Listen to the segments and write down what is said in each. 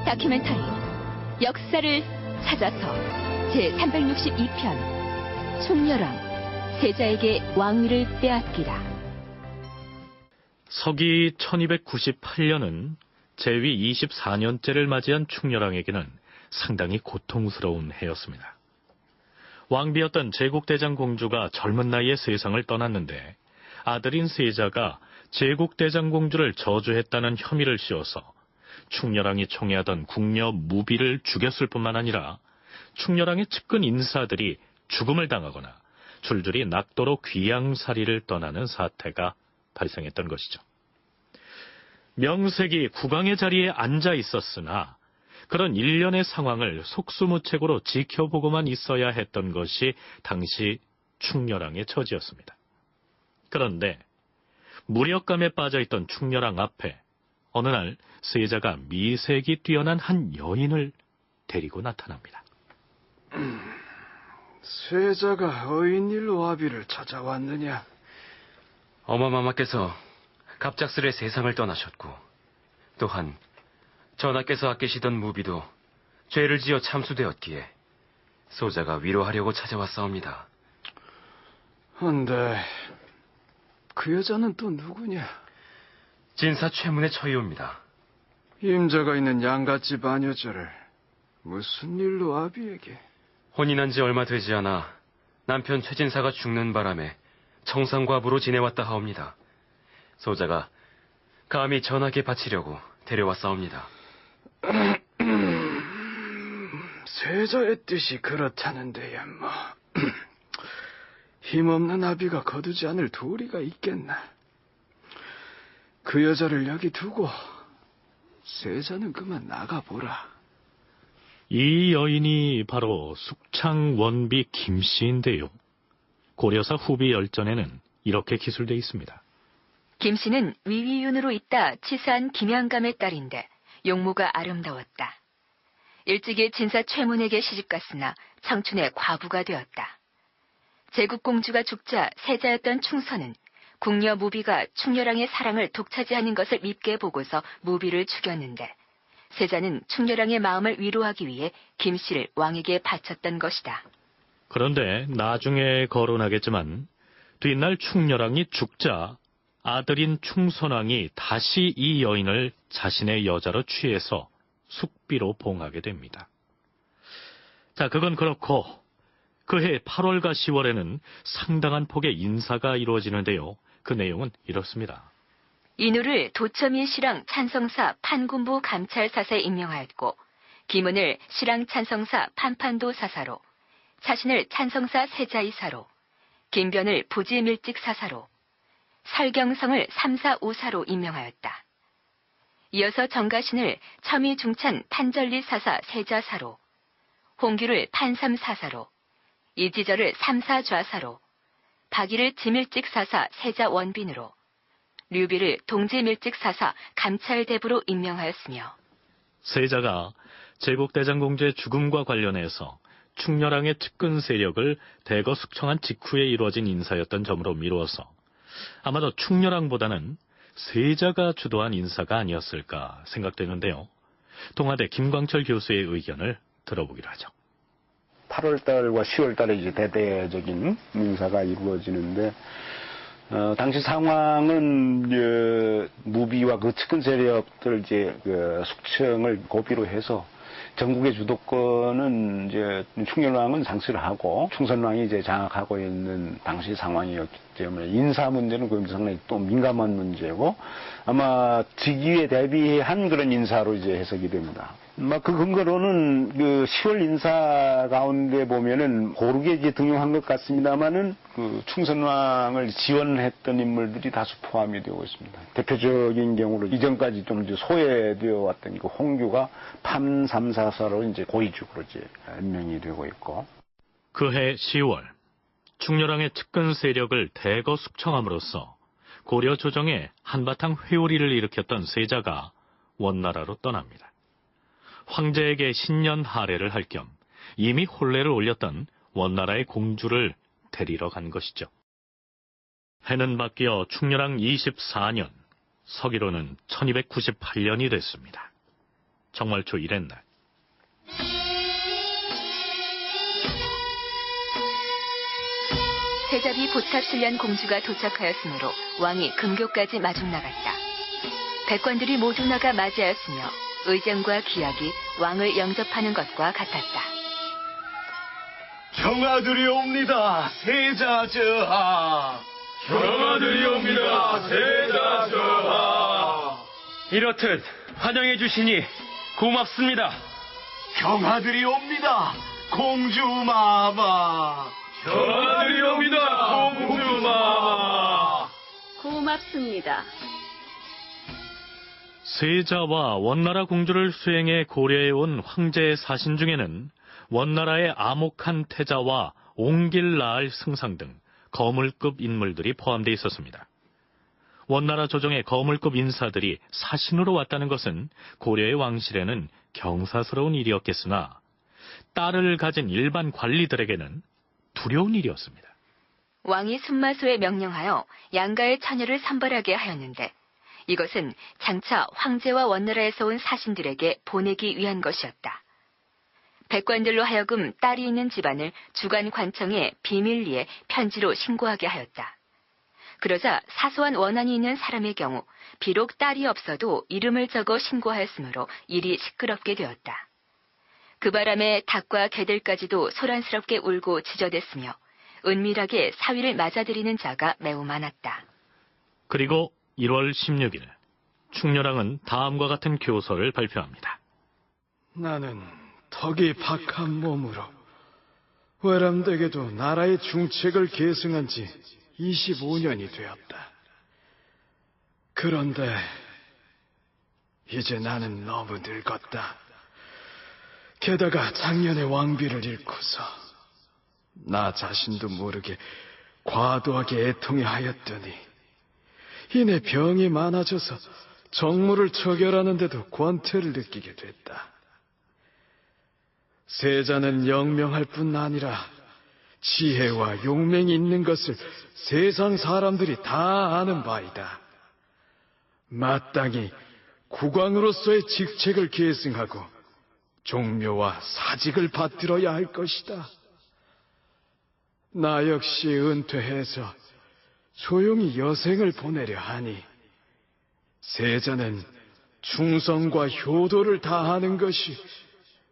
다큐멘터리 역사를 찾아서 제362편 충렬왕 세자에게 왕위를 빼앗기라. 서기 1298년은 제위 24년째를 맞이한 충렬왕에게는 상당히 고통스러운 해였습니다. 왕비였던 제국대장 공주가 젊은 나이에 세상을 떠났는데 아들인 세자가 제국대장 공주를 저주했다는 혐의를 씌워서 충렬왕이 총애하던 궁녀 무비를 죽였을 뿐만 아니라 충렬왕의 측근 인사들이 죽음을 당하거나 줄줄이 낙도로 귀양살이를 떠나는 사태가 발생했던 것이죠. 명색이 국왕의 자리에 앉아 있었으나 그런 일련의 상황을 속수무책으로 지켜보고만 있어야 했던 것이 당시 충렬왕의 처지였습니다. 그런데 무력감에 빠져있던 충렬왕 앞에 어느 날 세자가 미색이 뛰어난 한 여인을 데리고 나타납니다. 세자가 어인일로 아비를 찾아왔느냐? 어마마마께서 갑작스레 세상을 떠나셨고 또한 전하께서 아끼시던 무비도 죄를 지어 참수되었기에 소자가 위로하려고 찾아왔사옵니다. 한데 그 여자는 또 누구냐? 진사 최문의 처이옵니다. 임자가 있는 양갓집 아녀자를 무슨 일로 아비에게? 혼인한 지 얼마 되지 않아 남편 최진사가 죽는 바람에 청상과부로 지내왔다 하옵니다. 소자가 감히 전하께 바치려고 데려왔사옵니다. 세자의 뜻이 그렇다는데야 뭐 힘없는 아비가 거두지 않을 도리가 있겠나? 그 여자를 여기 두고 세자는 그만 나가보라. 이 여인이 바로 숙창원비 김씨인데요. 고려사 후비 열전에는 이렇게 기술되어 있습니다. 김씨는 위위윤으로 있다 치사한 김양감의 딸인데 용모가 아름다웠다. 일찍이 진사 최문에게 시집갔으나 청춘에 과부가 되었다. 제국공주가 죽자 세자였던 충선은 궁녀 무비가 충렬왕의 사랑을 독차지하는 것을 밉게 보고서 무비를 죽였는데 세자는 충렬왕의 마음을 위로하기 위해 김씨를 왕에게 바쳤던 것이다. 그런데 나중에 거론하겠지만 뒷날 충렬왕이 죽자 아들인 충선왕이 다시 이 여인을 자신의 여자로 취해서 숙비로 봉하게 됩니다. 자, 그건 그렇고 그해 8월과 10월에는 상당한 폭의 인사가 이루어지는데요. 그 내용은 이렇습니다. 인우를 도첨이 실랑 찬성사 판군부 감찰사사에 임명하였고 김은을 실랑 찬성사 판판도 사사로, 차신을 찬성사 세자이사로, 김변을 부지밀직 사사로, 설경성을 삼사우사로 임명하였다. 이어서 정가신을 첨의중찬 판전리 사사 세자사로, 홍규를 판삼사사로, 이지절을 삼사좌사로, 박이를 지밀직 사사 세자 원빈으로, 류비를 동지밀직 사사 감찰대부로 임명하였으며 세자가 제국대장공주의 죽음과 관련해서 충렬왕의 측근 세력을 대거 숙청한 직후에 이루어진 인사였던 점으로 미루어서 아마도 충렬왕보다는 세자가 주도한 인사가 아니었을까 생각되는데요. 동아대 김광철 교수의 의견을 들어보기로 하죠. 8월달과 10월달에 이제 대대적인 인사가 이루어지는데, 당시 상황은 이제 무비와 그 측근 세력들 이제 그 숙청을 고비로 해서 전국의 주도권은 이제 충렬왕은 상실을 하고 충선왕이 이제 장악하고 있는 당시 상황이었기 때문에 인사 문제는 그 상당히 또 민감한 문제고 아마 직위에 대비한 그런 인사로 이제 해석이 됩니다. 그 근거로는 그 10월 인사 가운데 보면은 고르게 이제 등용한 것 같습니다만은 그 충선왕을 지원했던 인물들이 다수 포함이 되고 있습니다. 대표적인 경우로 이전까지 좀 이제 소외되어 왔던 그 홍규가 판삼사사로 이제 고위직으로 이제 임명이 되고 있고. 그해 10월 충렬왕의 측근 세력을 대거 숙청함으로써 고려 조정에 한바탕 회오리를 일으켰던 세자가 원나라로 떠납니다. 황제에게 신년 하례를 할 겸 이미 혼례를 올렸던 원나라의 공주를 데리러 간 것이죠. 해는 바뀌어 충렬왕 24년, 서기로는 1298년이 됐습니다. 정월초 1의 날. 세자비 보탑신련 공주가 도착하였으므로 왕이 금교까지 마중 나갔다. 백관들이 모두 나가 맞이하였으며 의장과 기약이 왕을 영접하는 것과 같았다. 경아들이 옵니다, 세자 저하. 경아들이 옵니다, 세자 저하. 이렇듯 환영해 주시니 고맙습니다. 경아들이 옵니다, 공주마마. 경아들이 옵니다, 공주마마. 고맙습니다. 세자와 원나라 공주를 수행해 고려해온 황제의 사신 중에는 원나라의 암흑한 태자와 옹길라알 승상 등 거물급 인물들이 포함되어 있었습니다. 원나라 조정의 거물급 인사들이 사신으로 왔다는 것은 고려의 왕실에는 경사스러운 일이었겠으나 딸을 가진 일반 관리들에게는 두려운 일이었습니다. 왕이 순마소에 명령하여 양가의 처녀를 선발하게 하였는데 이것은 장차 황제와 원나라에서 온 사신들에게 보내기 위한 것이었다. 백관들로 하여금 딸이 있는 집안을 주간 관청에 비밀리에 편지로 신고하게 하였다. 그러자 사소한 원한이 있는 사람의 경우 비록 딸이 없어도 이름을 적어 신고하였으므로 일이 시끄럽게 되었다. 그 바람에 닭과 개들까지도 소란스럽게 울고 지저댔으며 은밀하게 사위를 맞아들이는 자가 매우 많았다. 그리고 1월 16일 충렬왕은 다음과 같은 교서를 발표합니다. 나는 덕이 박한 몸으로 외람되게도 나라의 중책을 계승한 지 25년이 되었다. 그런데 이제 나는 너무 늙었다. 게다가 작년에 왕비를 잃고서 나 자신도 모르게 과도하게 애통해 하였더니 이내 병이 많아져서 정무를 처결하는데도 권태를 느끼게 됐다. 세자는 영명할 뿐 아니라 지혜와 용맹이 있는 것을 세상 사람들이 다 아는 바이다. 마땅히 국왕으로서의 직책을 계승하고 종묘와 사직을 받들어야 할 것이다. 나 역시 은퇴해서 조용히 여생을 보내려 하니 세자는 충성과 효도를 다하는 것이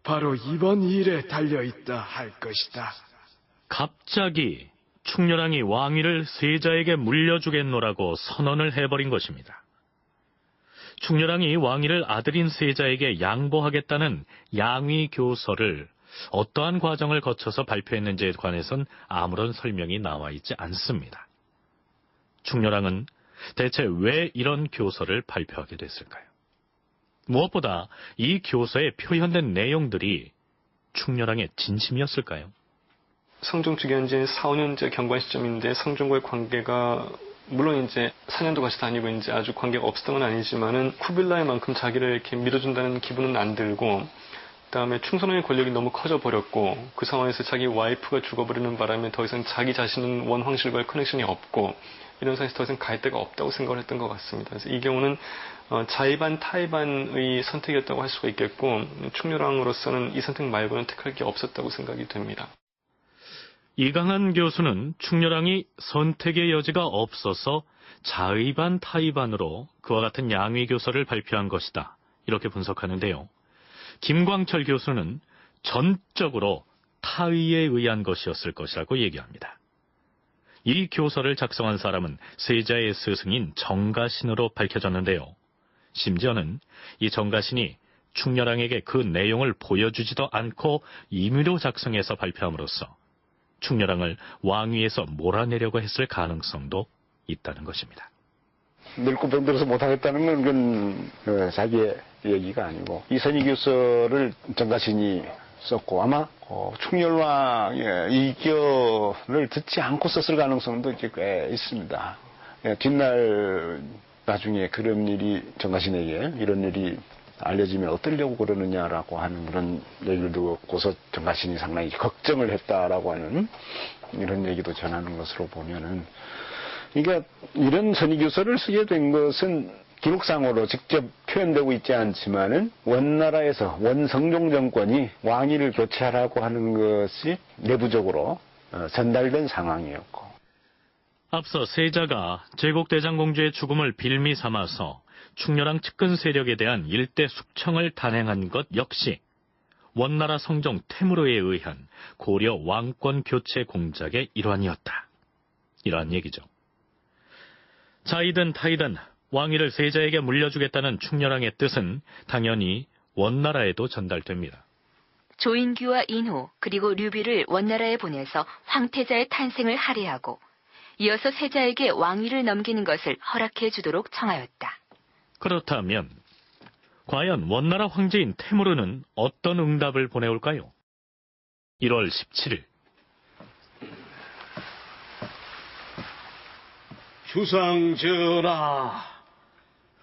바로 이번 일에 달려있다 할 것이다. 갑자기 충렬왕이 왕위를 세자에게 물려주겠노라고 선언을 해버린 것입니다. 충렬왕이 왕위를 아들인 세자에게 양보하겠다는 양위 교서를 어떠한 과정을 거쳐서 발표했는지에 관해선 아무런 설명이 나와 있지 않습니다. 충렬왕은 대체 왜 이런 교서를 발표하게 됐을까요? 무엇보다 이 교서에 표현된 내용들이 충렬왕의 진심이었을까요? 성종 즉위한 지 4, 5년째 경관 시점인데 성종과의 관계가 물론 이제 4년도 같이 다니고 이제 아주 관계가 없었던 건 아니지만은 쿠빌라이만큼 자기를 이렇게 믿어준다는 기분은 안 들고, 그다음에 충선왕의 권력이 너무 커져 버렸고 그 상황에서 자기 와이프가 죽어버리는 바람에 더 이상 자기 자신은 원황실과의 커넥션이 없고 이런 상황에서 더 이상 갈 데가 없다고 생각을 했던 것 같습니다. 그래서 이 경우는 자의반 타의반의 선택이었다고 할 수가 있겠고 충렬왕으로서는 이 선택 말고는 택할 게 없었다고 생각이 됩니다. 이강한 교수는 충렬왕이 선택의 여지가 없어서 자의반 타의반으로 그와 같은 양위 교서를 발표한 것이다, 이렇게 분석하는데요. 김광철 교수는 전적으로 타의에 의한 것이었을 것이라고 얘기합니다. 이 교서를 작성한 사람은 세자의 스승인 정가신으로 밝혀졌는데요. 심지어는 이 정가신이 충렬왕에게 그 내용을 보여주지도 않고 임의로 작성해서 발표함으로써 충렬왕을 왕위에서 몰아내려고 했을 가능성도 있다는 것입니다. 늙고 병들어서 못하겠다는 건 그건 자기의 얘기가 아니고 이선희교서를 정가신이 썼고 아마 충렬왕의 의견을 듣지 않고 썼을 가능성도 이제 꽤 있습니다. 뒷날 나중에 그런 일이 정가신에게 이런 일이 알려지면 어떠려고 그러느냐라고 하는 그런 얘기를 듣고서 정가신이 상당히 걱정을 했다라고 하는 이런 얘기도 전하는 것으로 보면은, 그러니까 이런 선의교서를 쓰게 된 것은 기록상으로 직접 표현되고 있지 않지만은 원나라에서 원성종 정권이 왕위를 교체하라고 하는 것이 내부적으로 전달된 상황이었고, 앞서 세자가 제국대장공주의 죽음을 빌미 삼아서 충렬왕 측근 세력에 대한 일대 숙청을 단행한 것 역시 원나라 성종 태무르에 의한 고려 왕권 교체 공작의 일환이었다. 이러한 얘기죠. 자이든 타이든 왕위를 세자에게 물려주겠다는 충렬왕의 뜻은 당연히 원나라에도 전달됩니다. 조인규와 인호 그리고 류비를 원나라에 보내서 황태자의 탄생을 할애하고 이어서 세자에게 왕위를 넘기는 것을 허락해 주도록 청하였다. 그렇다면 과연 원나라 황제인 태무르는 어떤 응답을 보내올까요? 1월 17일 주상 전하,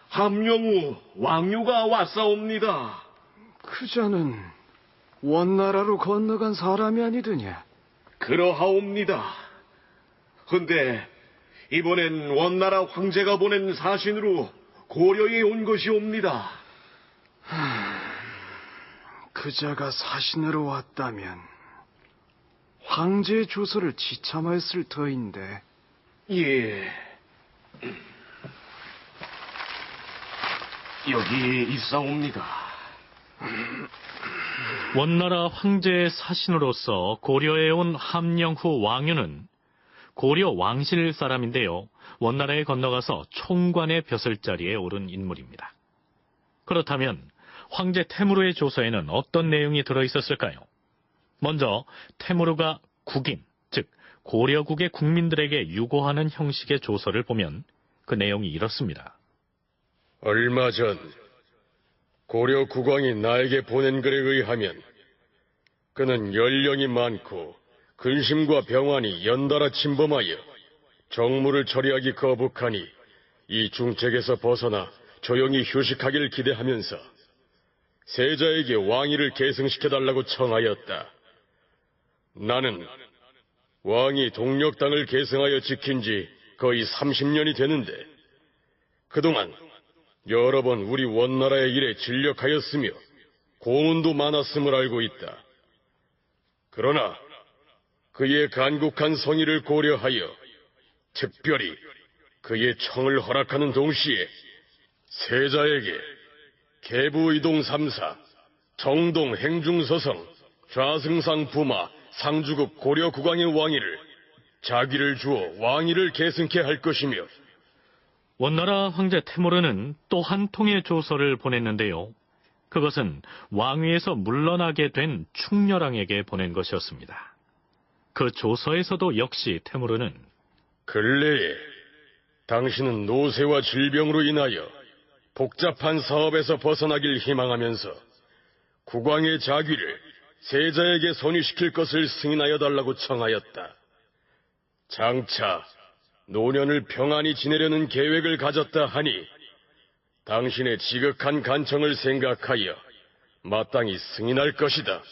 함령 후 왕유가 왔사옵니다. 그자는 원나라로 건너간 사람이 아니더냐? 그러하옵니다. 헌데 이번엔 원나라 황제가 보낸 사신으로 고려에 온 것이옵니다. 그자가 사신으로 왔다면 황제의 조서를 지참하였을 터인데. 예. 여기 있사옵니다. 원나라 황제의 사신으로서 고려에 온 함령후 왕유는 고려 왕실 사람인데요. 원나라에 건너가서 총관의 벼슬자리에 오른 인물입니다. 그렇다면 황제 태무르의 조서에는 어떤 내용이 들어있었을까요? 먼저 태무르가 국인, 즉 고려국의 국민들에게 유고하는 형식의 조서를 보면 그 내용이 이렇습니다. 얼마 전 고려 국왕이 나에게 보낸 글에 의하면 그는 연령이 많고 근심과 병환이 연달아 침범하여 정무를 처리하기 거북하니 이 중책에서 벗어나 조용히 휴식하기를 기대하면서 세자에게 왕위를 계승시켜달라고 청하였다. 나는 왕이 동력당을 계승하여 지킨 지 거의 30년이 되는데 그동안 여러 번 우리 원나라의 일에 진력하였으며 고문도 많았음을 알고 있다. 그러나 그의 간곡한 성의를 고려하여 특별히 그의 청을 허락하는 동시에 세자에게 계부의동 3사, 정동 행중서성, 좌승상 부마, 상주국 고려 국왕의 왕위를 자기를 주어 왕위를 계승케 할 것이며, 원나라 황제 태무르는 또 한 통의 조서를 보냈는데요. 그것은 왕위에서 물러나게 된 충렬왕에게 보낸 것이었습니다. 그 조서에서도 역시 태무르는 근래에 당신은 노쇠와 질병으로 인하여 복잡한 사업에서 벗어나길 희망하면서 국왕의 자귀를 세자에게 선위시킬 것을 승인하여 달라고 청하였다. 장차 노년을 평안히 지내려는 계획을 가졌다 하니 당신의 지극한 간청을 생각하여 마땅히 승인할 것이다.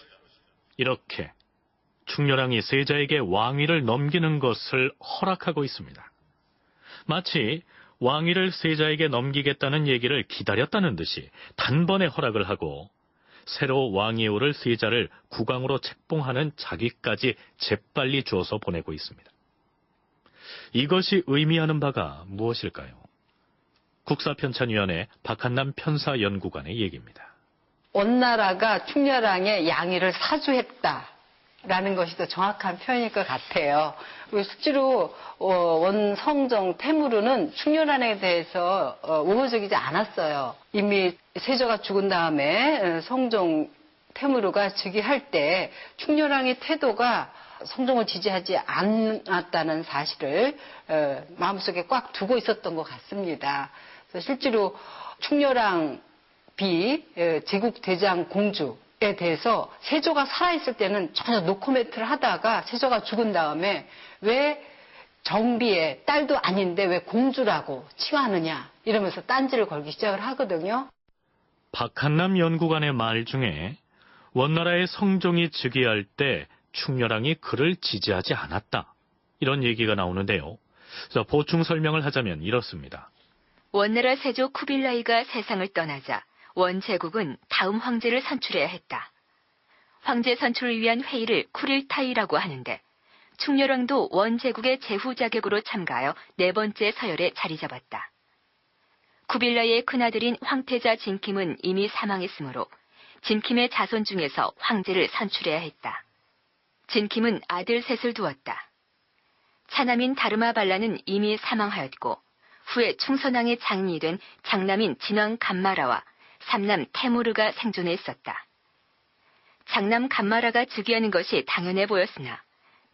이렇게 충렬왕이 세자에게 왕위를 넘기는 것을 허락하고 있습니다. 마치 왕위를 세자에게 넘기겠다는 얘기를 기다렸다는 듯이 단번에 허락을 하고 새로 왕위에 오를 세자를 국왕으로 책봉하는 자기까지 재빨리 주어서 보내고 있습니다. 이것이 의미하는 바가 무엇일까요? 국사편찬위원회 박한남 편사연구관의 얘기입니다. 원나라가 충렬왕의 양위를 사주했다라는 것이 더 정확한 표현일 것 같아요. 그리고 실제로 원성종 태무르는 충렬왕에 대해서 우호적이지 않았어요. 이미 세조가 죽은 다음에 성종 태무르가 즉위할 때 충렬왕의 태도가 성종을 지지하지 않았다는 사실을 마음속에 꽉 두고 있었던 것 같습니다. 그래서 실제로 충렬왕 제국대장 공주에 대해서 세조가 살아있을 때는 전혀 노코멘트를 하다가 세조가 죽은 다음에 왜 정비의 딸도 아닌데 왜 공주라고 칭하느냐 이러면서 딴지를 걸기 시작을 하거든요. 박한남 연구관의 말 중에 원나라의 성종이 즉위할 때 충렬왕이 그를 지지하지 않았다, 이런 얘기가 나오는데요. 보충 설명을 하자면 이렇습니다. 원나라 세조 쿠빌라이가 세상을 떠나자 원제국은 다음 황제를 선출해야 했다. 황제 선출을 위한 회의를 쿠릴타이라고 하는데 충렬왕도 원제국의 제후 자격으로 참가하여 4번째 서열에 자리 잡았다. 쿠빌라이의 큰아들인 황태자 진킴은 이미 사망했으므로 진킴의 자손 중에서 황제를 선출해야 했다. 진킴은 아들 셋을 두었다. 차남인 다르마발라는 이미 사망하였고 후에 충선왕의 장인이 된 장남인 진왕 감마라와 삼남 테무르가 생존해 있었다. 장남 감마라가 즉위하는 것이 당연해 보였으나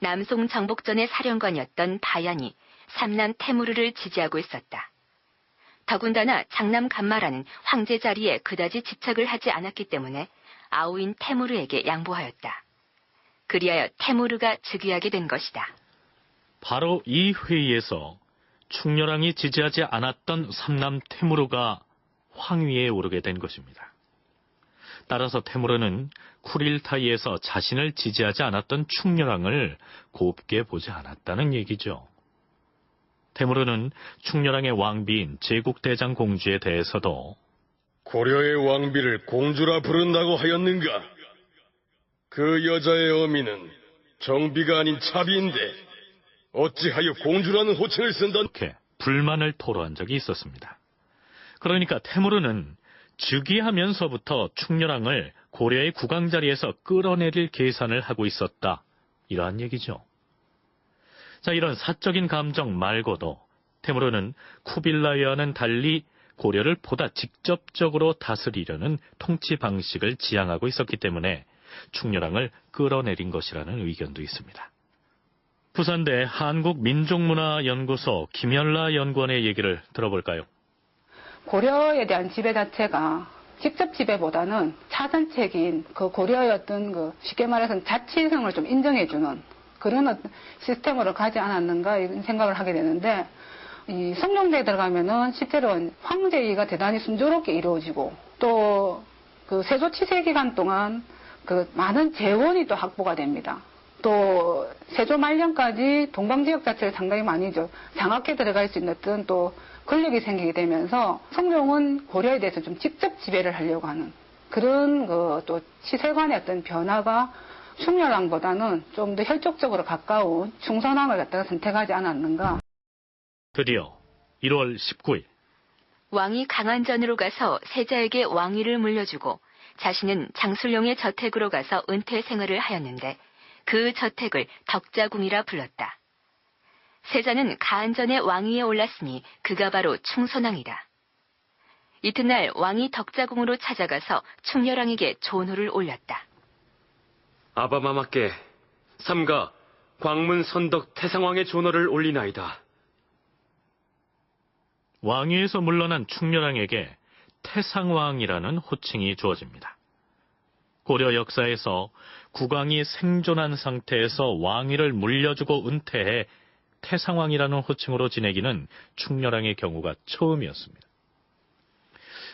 남송 정복전의 사령관이었던 바얀이 삼남 테무르를 지지하고 있었다. 더군다나 장남 감마라는 황제 자리에 그다지 집착을 하지 않았기 때문에 아우인 테무르에게 양보하였다. 그리하여 테무르가 즉위하게 된 것이다. 바로 이 회의에서 충렬왕이 지지하지 않았던 삼남 테무르가 황위에 오르게 된 것입니다. 따라서 테무르는 쿠릴타이에서 자신을 지지하지 않았던 충렬왕을 곱게 보지 않았다는 얘기죠. 테무르는 충렬왕의 왕비인 제국대장 공주에 대해서도 고려의 왕비를 공주라 부른다고 하였는가? 그 여자의 어미는 정비가 아닌 차비인데 어찌하여 공주라는 호칭을 쓴다? 이렇게 불만을 토로한 적이 있었습니다. 그러니까 테무르는 즉위하면서부터 충렬왕을 고려의 국왕 자리에서 끌어내릴 계산을 하고 있었다. 이러한 얘기죠. 자, 이런 사적인 감정 말고도 테무르는 쿠빌라이와는 달리 고려를 보다 직접적으로 다스리려는 통치 방식을 지향하고 있었기 때문에 충렬왕을 끌어내린 것이라는 의견도 있습니다. 부산대 한국민족문화연구소 김연라 연구원의 얘기를 들어볼까요? 고려에 대한 지배 자체가 직접 지배보다는 차선책인 그 고려의 어떤 쉽게 말해서 자치성을 좀 인정해주는 그런 어떤 시스템으로 가지 않았는가 이런 생각을 하게 되는데, 이 성룡대에 들어가면은 실제로 황제위가 대단히 순조롭게 이루어지고 또 그 세조 치세 기간 동안 그 많은 재원이 또 확보가 됩니다. 또 세조 말년까지 동방지역 자체를 상당히 많이 장악해 들어갈 수 있는 어떤 또 권력이 생기게 되면서 성종은 고려에 대해서 좀 직접 지배를 하려고 하는 그런 또 치세관의 어떤 변화가 충렬왕보다는 좀 더 혈족적으로 가까운 충선왕을 갖다가 선택하지 않았는가. 드디어 1월 19일 왕이 강안전으로 가서 세자에게 왕위를 물려주고 자신은 장술룡의 저택으로 가서 은퇴 생활을 하였는데 그 저택을 덕자궁이라 불렀다. 세자는 가안전의 왕위에 올랐으니 그가 바로 충선왕이다. 이튿날 왕이 덕자궁으로 찾아가서 충렬왕에게 조노를 올렸다. 아바마마께 삼가 광문 선덕 태상왕의 조너를 올리나이다. 왕위에서 물러난 충렬왕에게 태상왕이라는 호칭이 주어집니다. 고려 역사에서 국왕이 생존한 상태에서 왕위를 물려주고 은퇴해 태상왕이라는 호칭으로 지내기는 충렬왕의 경우가 처음이었습니다.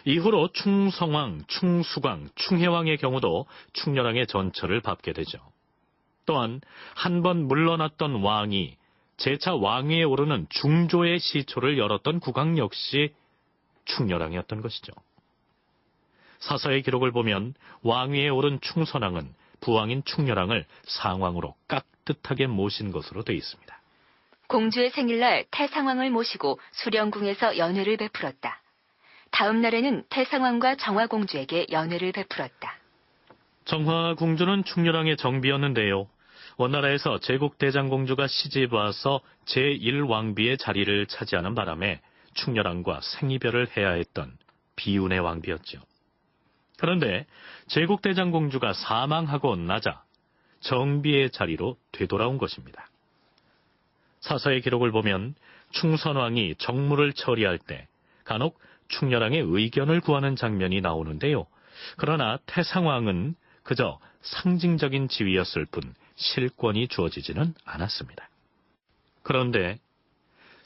이후로 충성왕, 충수광, 충혜왕의 경우도 충렬왕의 전처를 밟게 되죠. 또한 한 번 물러났던 왕이 재차 왕위에 오르는 중조의 시초를 열었던 국왕 역시 충렬왕이었던 것이죠. 사서의 기록을 보면 왕위에 오른 충선왕은 부왕인 충렬왕을 상왕으로 깍듯하게 모신 것으로 되어 있습니다. 공주의 생일날 태상왕을 모시고 수령궁에서 연회를 베풀었다. 다음 날에는 태상왕과 정화공주에게 연회를 베풀었다. 정화공주는 충렬왕의 정비였는데요. 원나라에서 제국대장공주가 시집와서 제1왕비의 자리를 차지하는 바람에 충렬왕과 생이별을 해야 했던 비운의 왕비였죠. 그런데 제국대장공주가 사망하고 나자 정비의 자리로 되돌아온 것입니다. 사서의 기록을 보면 충선왕이 정무를 처리할 때 간혹 충렬왕의 의견을 구하는 장면이 나오는데요. 그러나 태상왕은 그저 상징적인 지위였을 뿐 실권이 주어지지는 않았습니다. 그런데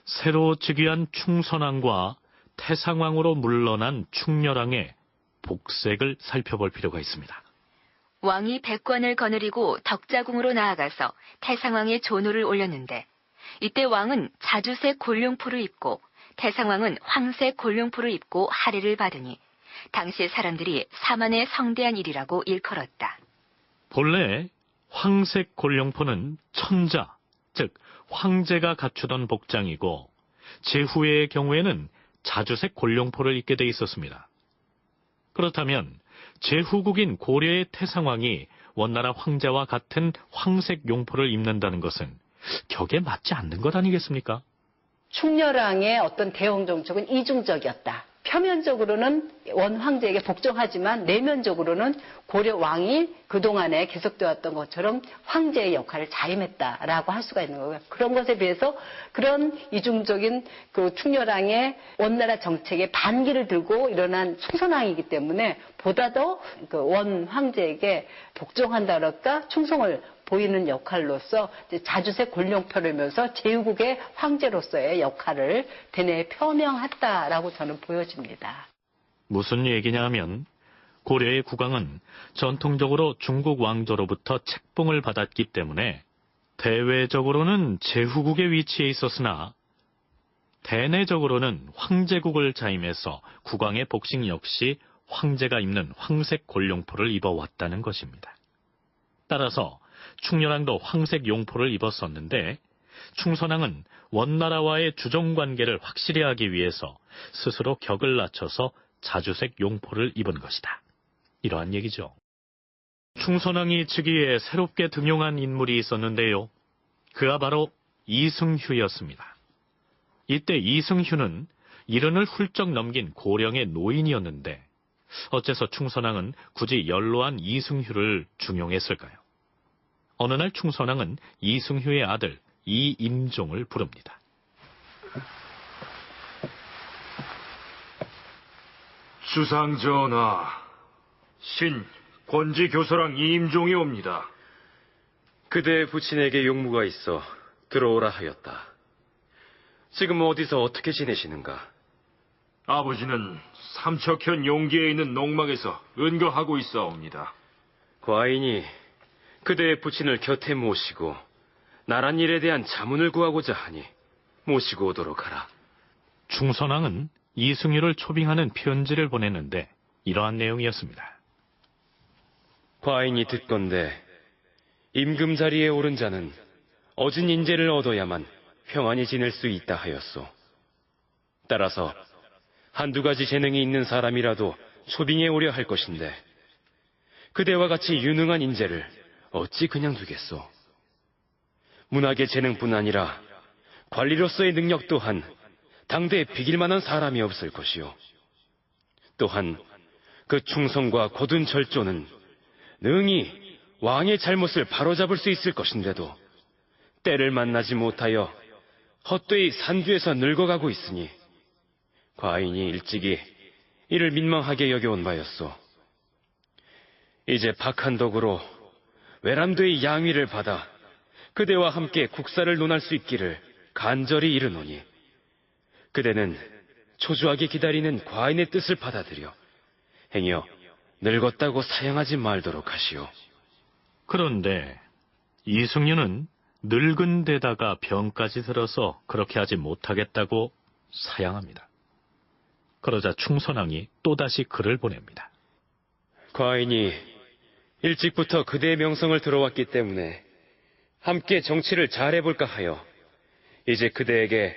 새로 즉위한 충선왕과 태상왕으로 물러난 충렬왕의 복색을 살펴볼 필요가 있습니다. 왕이 백관을 거느리고 덕자궁으로 나아가서 태상왕의 조노를 올렸는데 이때 왕은 자주색 골룡포를 입고 태상왕은 황색 골룡포를 입고 할애를 받으니 당시 사람들이 사만의 성대한 일이라고 일컬었다. 본래 황색 골룡포는 천자, 즉 황제가 갖추던 복장이고 제후의 경우에는 자주색 골룡포를 입게 돼 있었습니다. 그렇다면 제후국인 고려의 태상왕이 원나라 황제와 같은 황색 용포를 입는다는 것은 격에 맞지 않는 것 아니겠습니까? 충렬왕의 어떤 대응 정책은 이중적이었다. 표면적으로는 원 황제에게 복종하지만 내면적으로는 고려 왕이 그동안에 계속되었던 것처럼 황제의 역할을 자임했다라고 할 수가 있는 거고요. 그런 것에 비해서 그런 이중적인 그 충렬왕의 원나라 정책에 반기를 들고 일어난 충선왕이기 때문에 보다 더 그 원 황제에게 복종한다 그럴까 충성을 보이는 역할로서 자주색 골룡표를 메면서 제후국의 황제로서의 역할을 대내 표명했다라고 저는 보여집니다. 무슨 얘기냐 하면 고려의 국왕은 전통적으로 중국 왕조로부터 책봉을 받았기 때문에 대외적으로는 제후국의 위치에 있었으나 대내적으로는 황제국을 자임해서 국왕의 복식 역시 황제가 입는 황색 골룡포를 입어왔다는 것입니다. 따라서 충렬왕도 황색 용포를 입었었는데 충선왕은 원나라와의 주종관계를 확실히 하기 위해서 스스로 격을 낮춰서 자주색 용포를 입은 것이다. 이러한 얘기죠. 충선왕이 즉위에 새롭게 등용한 인물이 있었는데요. 그가 바로 이승휴였습니다. 이때 이승휴는 70을 훌쩍 넘긴 고령의 노인이었는데 어째서 충선왕은 굳이 연로한 이승휴를 중용했을까요? 어느 날 충선왕은 이승휴의 아들 이임종을 부릅니다. 주상전하, 신 권지교서랑 이임종이 옵니다. 그대의 부친에게 용무가 있어 들어오라 하였다. 지금 어디서 어떻게 지내시는가? 아버지는 삼척현 용기에 있는 농막에서 은거하고 있사옵니다. 과인이 그대의 부친을 곁에 모시고 나란 일에 대한 자문을 구하고자 하니 모시고 오도록 하라. 충선왕은 이승휴를 초빙하는 편지를 보냈는데 이러한 내용이었습니다. 과인이 듣건대 임금 자리에 오른 자는 얻은 인재를 얻어야만 평안히 지낼 수 있다 하였소. 따라서 한두 가지 재능이 있는 사람이라도 초빙에 오려 할 것인데 그대와 같이 유능한 인재를 어찌 그냥 두겠소. 문학의 재능뿐 아니라 관리로서의 능력 또한 당대에 비길 만한 사람이 없을 것이요. 또한 그 충성과 고든 절조는 능히 왕의 잘못을 바로잡을 수 있을 것인데도 때를 만나지 못하여 헛되이 산주에서 늙어가고 있으니 과인이 일찍이 이를 민망하게 여겨온 바였소. 이제 박한 덕으로 외람되이 양위를 받아 그대와 함께 국사를 논할 수 있기를 간절히 이르노니 그대는 초조하게 기다리는 과인의 뜻을 받아들여 행여 늙었다고 사양하지 말도록 하시오. 그런데 이승휴는 늙은 데다가 병까지 들어서 그렇게 하지 못하겠다고 사양합니다. 그러자 충선왕이 또다시 글을 보냅니다. 과인이 일찍부터 그대의 명성을 들어왔기 때문에 함께 정치를 잘해볼까 하여 이제 그대에게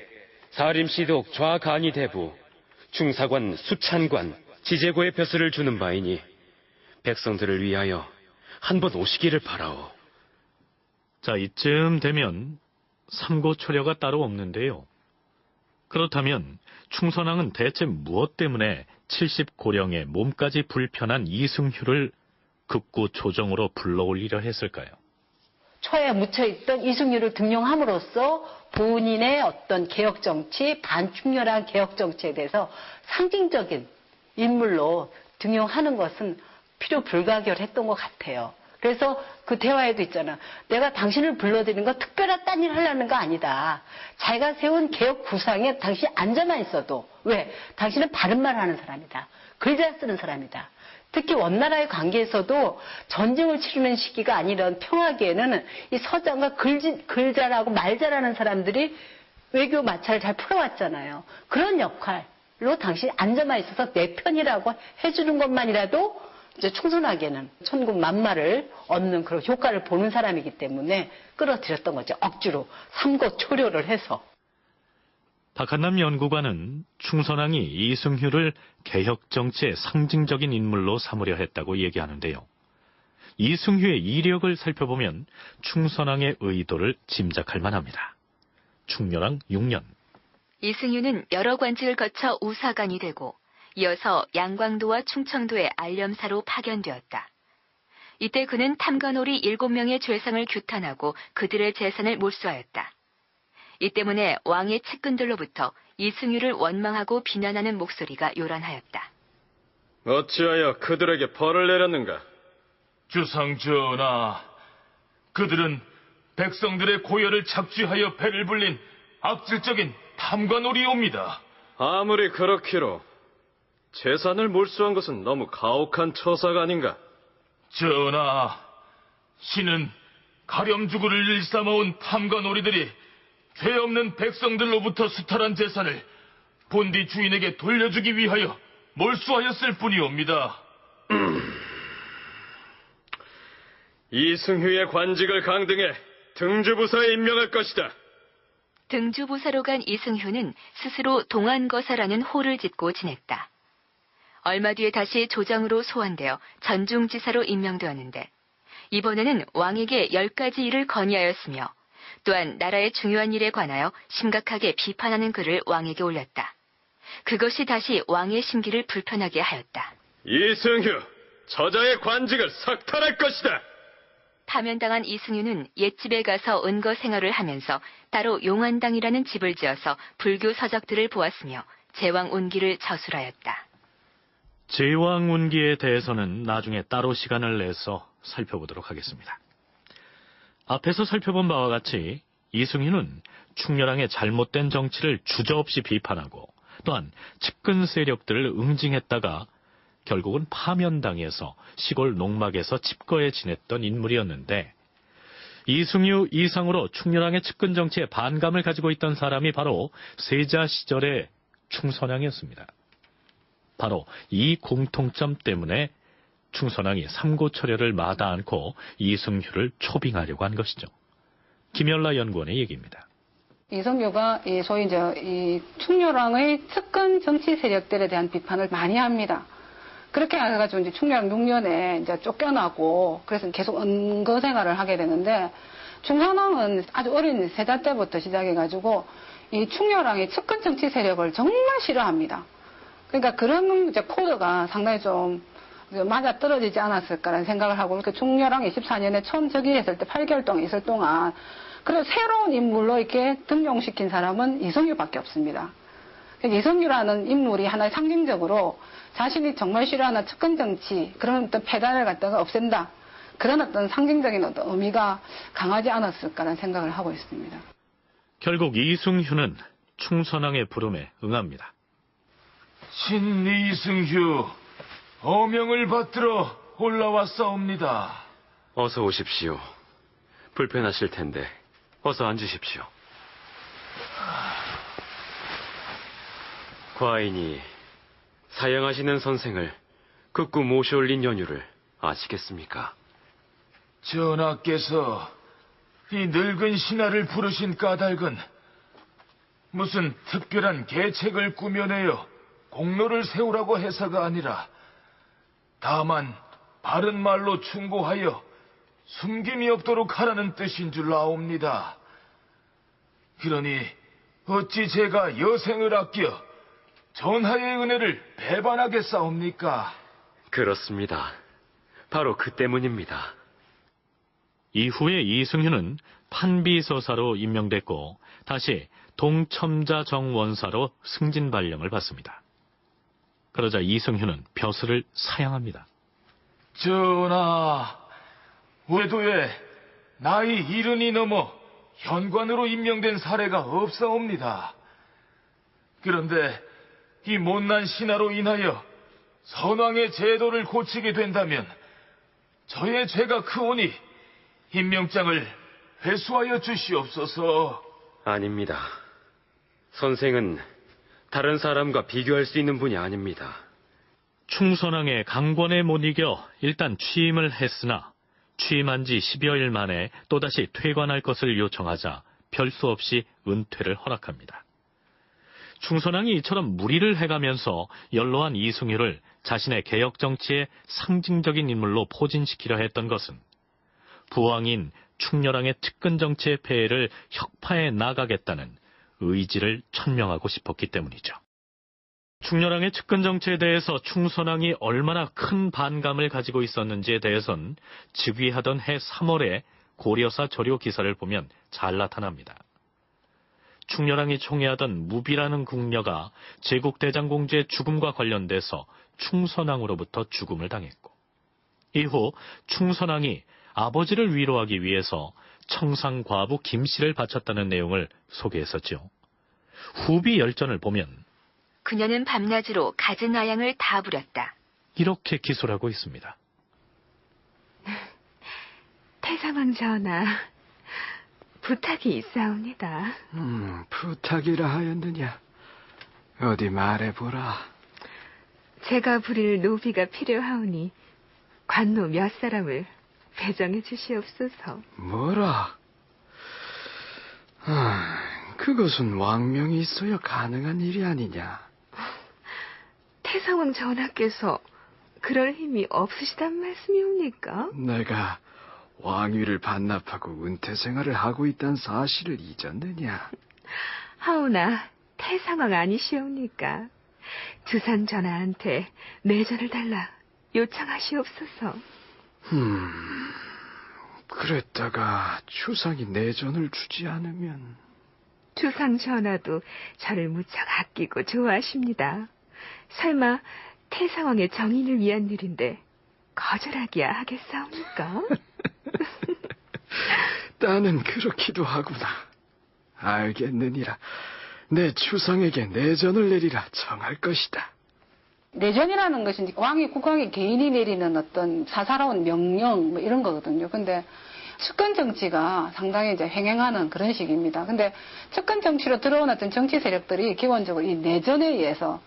사림시독 좌간이 대부, 중사관 수찬관, 지제고의 벼슬을 주는 바이니 백성들을 위하여 한번 오시기를 바라오. 자, 이쯤 되면 삼고초려가 따로 없는데요. 그렇다면 충선왕은 대체 무엇 때문에 70고령의 몸까지 불편한 이승휴를 극구 조정으로 불러올리려 했을까요? 초에 묻혀있던 이승휴를 등용함으로써 본인의 어떤 개혁정치, 반충렬한 개혁정치에 대해서 상징적인 인물로 등용하는 것은 필요 불가결했던 것 같아요. 그래서 그 대화에도 있잖아. 내가 당신을 불러들인 거 특별한 딴 일 하려는 거 아니다. 자기가 세운 개혁 구상에 당신이 앉아만 있어도. 왜? 당신은 바른 말 하는 사람이다. 글 잘 쓰는 사람이다. 특히 원나라의 관계에서도 전쟁을 치르는 시기가 아니라 평화기에는 이 서장과 글 잘하고 말 잘하는 사람들이 외교 마찰을 잘 풀어왔잖아요. 그런 역할로 당신이 앉아만 있어서 내 편이라고 해주는 것만이라도 이제 충선하게는 천군 만마를 얻는 그런 효과를 보는 사람이기 때문에 끌어들였던 거죠. 억지로 삼고초려를 해서. 박한남 연구관은 충선왕이 이승휴를 개혁정치의 상징적인 인물로 삼으려 했다고 얘기하는데요. 이승휴의 이력을 살펴보면 충선왕의 의도를 짐작할 만합니다. 충렬왕 6년. 이승휴는 여러 관직을 거쳐 우사관이 되고 이어서 양광도와 충청도의 알렴사로 파견되었다. 이때 그는 탐관오리 7명의 죄상을 규탄하고 그들의 재산을 몰수하였다. 이 때문에 왕의 측근들로부터 이승휴를 원망하고 비난하는 목소리가 요란하였다. 어찌하여 그들에게 벌을 내렸는가? 주상 전하, 그들은 백성들의 고열을 착취하여 배를 불린 악질적인 탐관오리옵니다. 아무리 그렇기로 재산을 몰수한 것은 너무 가혹한 처사가 아닌가? 전하, 신은 가렴주구를 일삼아온 탐관오리들이 죄 없는 백성들로부터 수탈한 재산을 본디 주인에게 돌려주기 위하여 몰수하였을 뿐이옵니다. 이승휴의 관직을 강등해 등주부사에 임명할 것이다. 등주부사로 간 이승휴는 스스로 동안거사라는 호를 짓고 지냈다. 얼마 뒤에 다시 조정으로 소환되어 전중지사로 임명되었는데 이번에는 왕에게 10가지 일을 건의하였으며 또한 나라의 중요한 일에 관하여 심각하게 비판하는 글을 왕에게 올렸다. 그것이 다시 왕의 심기를 불편하게 하였다. 이승휴, 저자의 관직을 삭탈할 것이다. 파면당한 이승휴는 옛집에 가서 은거 생활을 하면서 따로 용안당이라는 집을 지어서 불교 서적들을 보았으며 제왕운기를 저술하였다. 제왕운기에 대해서는 나중에 따로 시간을 내서 살펴보도록 하겠습니다. 앞에서 살펴본 바와 같이 이승휴는 충렬왕의 잘못된 정치를 주저없이 비판하고 또한 측근 세력들을 응징했다가 결국은 파면당해서 시골 농막에서 칩거해 지냈던 인물이었는데 이승휴 이상으로 충렬왕의 측근 정치에 반감을 가지고 있던 사람이 바로 세자 시절의 충선왕이었습니다. 바로 이 공통점 때문에 충선왕이 삼고초려를 마다 않고 이승휴를 초빙하려고 한 것이죠. 김연라 연구원의 얘기입니다. 이승휴가 소위 이 충렬왕의 측근 정치 세력들에 대한 비판을 많이 합니다. 그렇게 해가지고 이제 충렬왕 6년에 이제 쫓겨나고 그래서 계속 은거 생활을 하게 되는데 충선왕은 아주 어린 세자 때부터 시작해가지고 이 충렬왕의 측근 정치 세력을 정말 싫어합니다. 그러니까 그런 이제 코드가 상당히 좀 맞아 떨어지지 않았을까라는 생각을 하고 이렇게 충렬왕 24년에 처음 즉위했을 때 8개월 동안 있을 동안 그래서 새로운 인물로 이렇게 등용시킨 사람은 이승휴밖에 없습니다. 이승휴라는 인물이 하나의 상징적으로 자신이 정말 싫어하는 측근 정치 그런 어떤 폐단을 갖다가 없앤다. 그런 어떤 상징적인 어떤 의미가 강하지 않았을까라는 생각을 하고 있습니다. 결국 이승휴는 충선왕의 부름에 응합니다. 신 이승휴, 어명을 받들어 올라왔사옵니다. 어서 오십시오. 불편하실 텐데 어서 앉으십시오. 과인이 사양하시는 선생을 극구 모셔올린 연유를 아시겠습니까? 전하께서 이 늙은 신하를 부르신 까닭은 무슨 특별한 계책을 꾸며내어 공로를 세우라고 해서가 아니라 다만 바른 말로 충고하여 숨김이 없도록 하라는 뜻인 줄 아옵니다. 그러니 어찌 제가 여생을 아껴 전하의 은혜를 배반하겠사옵니까? 그렇습니다. 바로 그 때문입니다. 이후에 이승휴는 판비서사로 임명됐고 다시 동첨자정원사로 승진 발령을 받습니다. 그러자 이승휴는 벼슬을 사양합니다. 전하, 외도에 나이 70이 넘어 현관으로 임명된 사례가 없사옵니다. 그런데 이 못난 신하로 인하여 선왕의 제도를 고치게 된다면 저의 죄가 크오니 임명장을 회수하여 주시옵소서. 아닙니다. 선생은 다른 사람과 비교할 수 있는 분이 아닙니다. 충선왕의 강권에 못 이겨 일단 취임을 했으나 취임한 지 10여일 만에 또다시 퇴관할 것을 요청하자 별 수 없이 은퇴를 허락합니다. 충선왕이 이처럼 무리를 해가면서 연로한 이승효를 자신의 개혁 정치의 상징적인 인물로 포진시키려 했던 것은 부왕인 충렬왕의 측근 정치의 폐해를 혁파해 나가겠다는 의지를 천명하고 싶었기 때문이죠. 충렬왕의 측근 정치에 대해서 충선왕이 얼마나 큰 반감을 가지고 있었는지에 대해선 즉위하던 해 3월에 고려사 조료 기사를 보면 잘 나타납니다. 충렬왕이 총애하던 무비라는 궁녀가 제국대장공주의 죽음과 관련돼서 충선왕으로부터 죽음을 당했고, 이후 충선왕이 아버지를 위로하기 위해서 청상과부 김씨를 바쳤다는 내용을 소개했었죠. 후비 열전을 보면 그녀는 밤낮으로 갖은 아양을 다 부렸다. 이렇게 기술하고 있습니다. 태상왕 전하, 부탁이 있사옵니다. 부탁이라 하였느냐? 어디 말해보라. 제가 부릴 노비가 필요하오니 관노 몇 사람을 배정해 주시옵소서. 뭐라? 그것은 왕명이 있어야 가능한 일이 아니냐? 태상왕 전하께서 그럴 힘이 없으시단 말씀이옵니까? 내가 왕위를 반납하고 은퇴 생활을 하고 있다는 사실을 잊었느냐? 하오나 태상왕 아니시옵니까? 주산 전하한테 내전을 달라 요청하시옵소서. 그랬다가 추상이 내전을 주지 않으면... 주상 전하도 저를 무척 아끼고 좋아하십니다. 설마 태상왕의 정인을 위한 일인데 거절하기야 하겠사옵니까? 나는 그렇기도 하구나. 알겠느니라. 내 추상에게 내전을 내리라 청할 것이다. 내전이라는 것이 이제 국왕이 개인이 내리는 어떤 사사로운 명령 뭐 이런 거거든요. 근데 측근 정치가 상당히 이제 횡행하는 그런 식입니다. 근데 측근 정치로 들어온 어떤 정치 세력들이 기본적으로 이 내전에 의해서,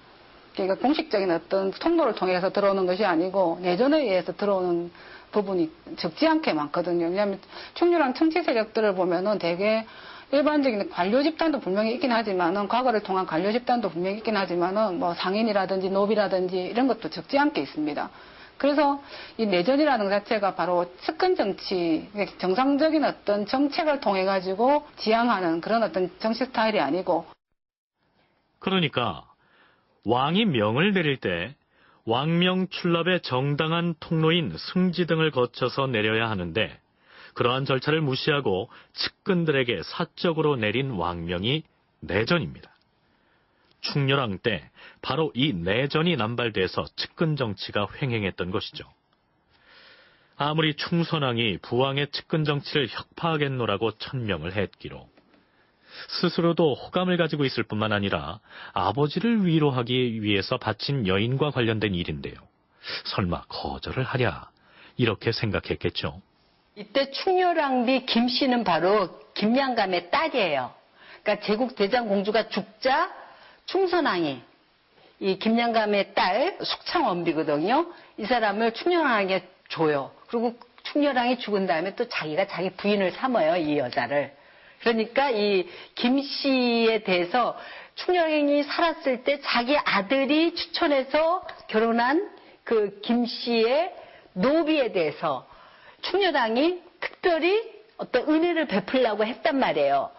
그러니까 공식적인 어떤 통로를 통해서 들어오는 것이 아니고 내전에 의해서 들어오는 부분이 적지 않게 많거든요. 왜냐하면 충렬왕 정치 세력들을 보면은 되게 일반적인 관료 집단도 분명히 있긴 하지만은, 과거를 통한 관료 집단도 분명히 있긴 하지만은 뭐 상인이라든지 노비라든지 이런 것도 적지 않게 있습니다. 그래서 이 내전이라는 것 자체가 바로 측근 정치, 정상적인 어떤 정책을 통해 가지고 지향하는 그런 어떤 정치 스타일이 아니고. 그러니까 왕이 명을 내릴 때 왕명 출납의 정당한 통로인 승지 등을 거쳐서 내려야 하는데, 그러한 절차를 무시하고 측근들에게 사적으로 내린 왕명이 내전입니다. 충렬왕 때 바로 이 내전이 남발돼서 측근 정치가 횡행했던 것이죠. 아무리 충선왕이 부왕의 측근 정치를 혁파하겠노라고 천명을 했기로 스스로도 호감을 가지고 있을 뿐만 아니라 아버지를 위로하기 위해서 바친 여인과 관련된 일인데요. 설마 거절을 하랴, 이렇게 생각했겠죠. 이때 충렬왕비 김씨는 바로 김양감의 딸이에요. 그러니까 제국대장공주가 죽자 충선왕이 이 김양감의 딸 숙창원비거든요. 이 사람을 충렬왕에게 줘요. 그리고 충렬왕이 죽은 다음에 또 자기가 자기 부인을 삼아요, 이 여자를. 그러니까 이 김씨에 대해서 충렬왕이 살았을 때 자기 아들이 추천해서 결혼한 그 김씨의 노비에 대해서 충렬왕이 특별히 어떤 은혜를 베풀려고 했단 말이에요.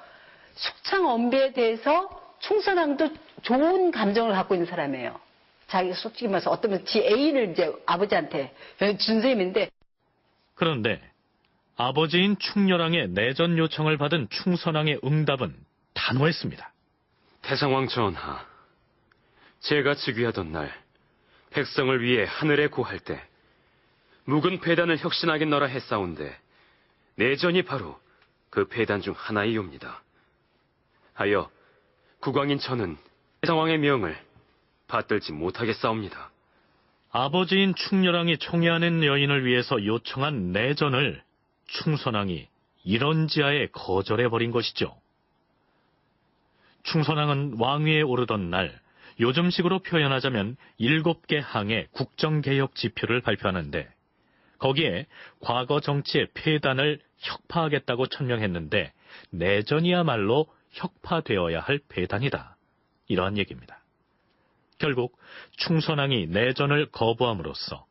숙창원비에 대해서 충선왕도 좋은 감정을 갖고 있는 사람이에요. 자기가 솔직히 말해서 어쩌면 지 애인을 이제 아버지한테 준 셈인데. 그런데 아버지인 충렬왕의 내전 요청을 받은 충선왕의 응답은 단호했습니다. 태상왕 전하, 제가 즉위하던 날 백성을 위해 하늘에 구할 때 묵은 폐단을 혁신하겠노라 했사온데 내전이 바로 그 폐단 중 하나이옵니다. 하여 국왕인 저는 태상왕의 명을 받들지 못하겠사옵니다. 아버지인 충렬왕이 총애하는 여인을 위해서 요청한 내전을 충선왕이 이런 지하에 거절해버린 것이죠. 충선왕은 왕위에 오르던 날 요즘식으로 표현하자면 7개 항의 국정개혁 지표를 발표하는데 거기에 과거 정치의 폐단을 혁파하겠다고 천명했는데 내전이야말로 혁파되어야 할 폐단이다. 이러한 얘기입니다. 결국 충선왕이 내전을 거부함으로써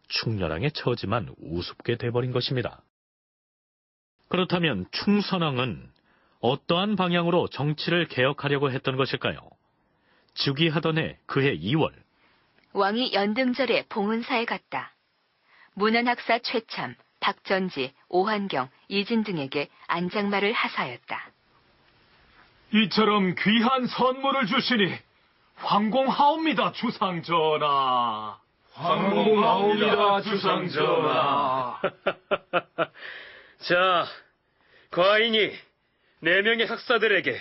충렬왕의 처지만 우습게 돼버린 것입니다. 그렇다면 충선왕은 어떠한 방향으로 정치를 개혁하려고 했던 것일까요? 즉위하던 해 그해 2월 왕이 연등절에 봉은사에 갔다. 문안학사 최참, 박전지, 오한경, 이진 등에게 안장말을 하사하였다. 이처럼 귀한 선물을 주시니 황공하옵니다, 주상전하. 황공하옵니다, 주상전하. 자, 과인이 4명의 학사들에게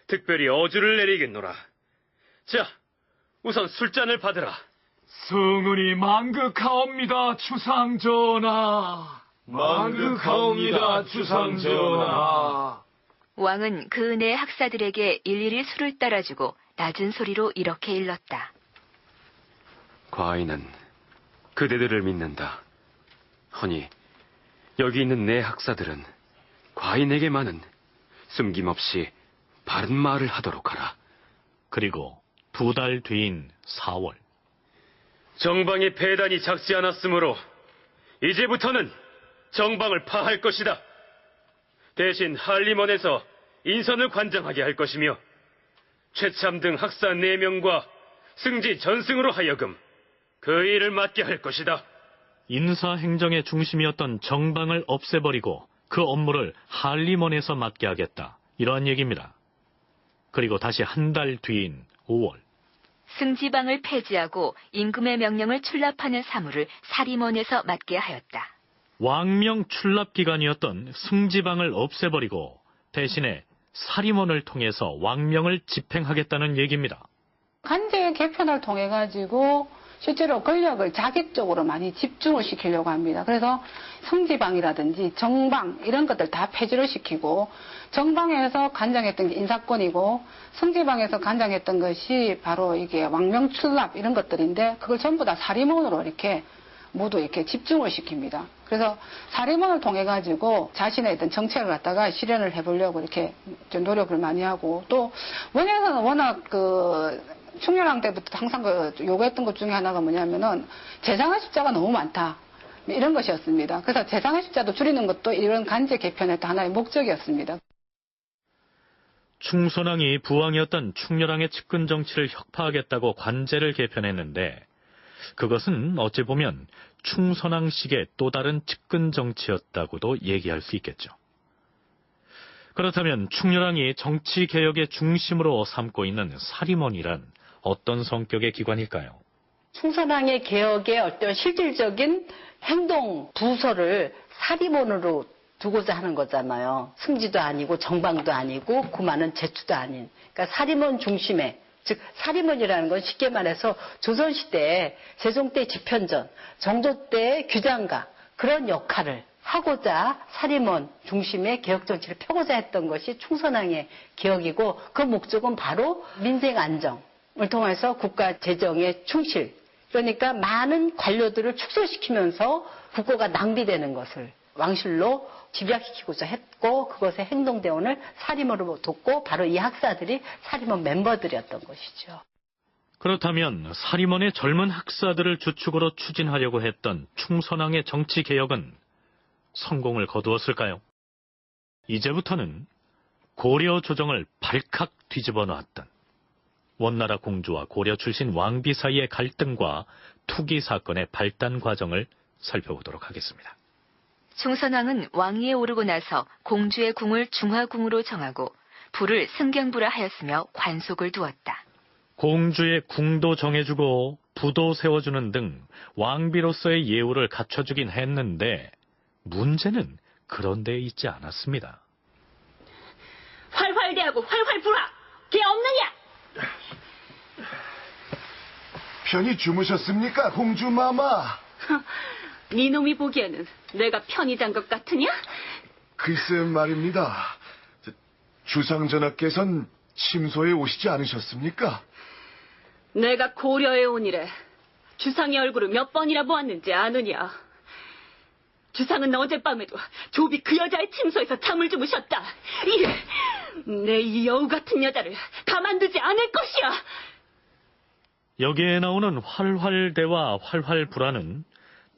특별히 어주를 내리겠노라. 자, 우선 술잔을 받으라. 성은이 만극하옵니다, 주상전하. 만극하옵니다, 주상전하. 왕은 그 네 학사들에게 일일이 술을 따라주고 낮은 소리로 이렇게 일렀다. 과인은 그대들을 믿는다. 허니 여기 있는 내 학사들은 과인에게만은 숨김없이 바른 말을 하도록 하라. 그리고 2달 뒤인 4월 정방의 폐단이 작지 않았으므로 이제부터는 정방을 파할 것이다. 대신 한림원에서 인선을 관장하게 할 것이며 최참 등 학사 4명과 승지 전승으로 하여금 그 일을 맡게 할 것이다. 인사행정의 중심이었던 정방을 없애버리고 그 업무를 한림원에서 맡게 하겠다. 이러한 얘기입니다. 그리고 다시 한 달 뒤인 5월 승지방을 폐지하고 임금의 명령을 출납하는 사무를 사림원에서 맡게 하였다. 왕명 출납 기관이었던 승지방을 없애버리고 대신에 사림원을 통해서 왕명을 집행하겠다는 얘기입니다. 관제 개편을 통해 가지고 실제로 권력을 자기 쪽으로 많이 집중을 시키려고 합니다. 그래서 성지방이라든지 정방 이런 것들 다 폐지를 시키고 정방에서 관장했던 게 인사권이고 성지방에서 관장했던 것이 바로 이게 왕명 출납 이런 것들인데 그걸 전부 다 사림원으로 이렇게 모두 이렇게 집중을 시킵니다. 그래서 사림원을 통해 가지고 자신의 어떤 정책을 갖다가 실현을 해보려고 이렇게 좀 노력을 많이 하고 또 원에서는 워낙 충렬왕 때부터 항상 요구했던 것 중에 하나가 뭐냐면은 재상의 숫자가 너무 많다. 이런 것이었습니다. 그래서 재상의 숫자도 줄이는 것도 이런 관제 개편의 또 하나의 목적이었습니다. 충선왕이 부왕이었던 충렬왕의 측근 정치를 혁파하겠다고 관제를 개편했는데 그것은 어찌 보면 충선왕식의 또 다른 측근 정치였다고도 얘기할 수 있겠죠. 그렇다면 충렬왕이 정치개혁의 중심으로 삼고 있는 사림원이란 어떤 성격의 기관일까요? 충선왕의 개혁의 어떤 실질적인 행동 부서를 사림원으로 두고자 하는 거잖아요. 승지도 아니고 정방도 아니고 구만은 제추도 아닌. 그러니까 사림원 중심의 즉 사림원이라는 건 쉽게 말해서 조선시대에 세종 때 집현전, 정조 때 규장가 그런 역할을 하고자 사림원 중심의 개혁 정치를 펴고자 했던 것이 충선왕의 개혁이고 그 목적은 바로 민생 안정을 통해서 국가 재정의 충실 그러니까 많은 관료들을 축소시키면서 국고가 낭비되는 것을 왕실로 집약시키고자 했고 그것의 행동대원을 사림원으로 뒀고 바로 이 학사들이 사림원 멤버들이었던 것이죠. 그렇다면 사림원의 젊은 학사들을 주축으로 추진하려고 했던 충선왕의 정치개혁은 성공을 거두었을까요? 이제부터는 고려 조정을 발칵 뒤집어 놨던 원나라 공주와 고려 출신 왕비 사이의 갈등과 투기 사건의 발단 과정을 살펴보도록 하겠습니다. 충선왕은 왕위에 오르고 나서 공주의 궁을 중화궁으로 정하고 부를 승경부라 하였으며 관속을 두었다. 공주의 궁도 정해주고 부도 세워주는 등 왕비로서의 예우를 갖춰주긴 했는데 문제는 그런 데 있지 않았습니다. 활활 대하고 활활 불하! 걔 없느냐? 편히 주무셨습니까, 공주마마? 네 놈이 보기에는 내가 편히 잔 것 같으냐? 글쎄 말입니다. 주상전하께서는 침소에 오시지 않으셨습니까? 내가 고려에 온 이래 주상의 얼굴을 몇 번이나 보았는지 아느냐. 주상은 어젯밤에도 조비 그 여자의 침소에서 잠을 주무셨다. 내 이 여우 같은 여자를 가만두지 않을 것이야. 여기에 나오는 활활대와 활활불화는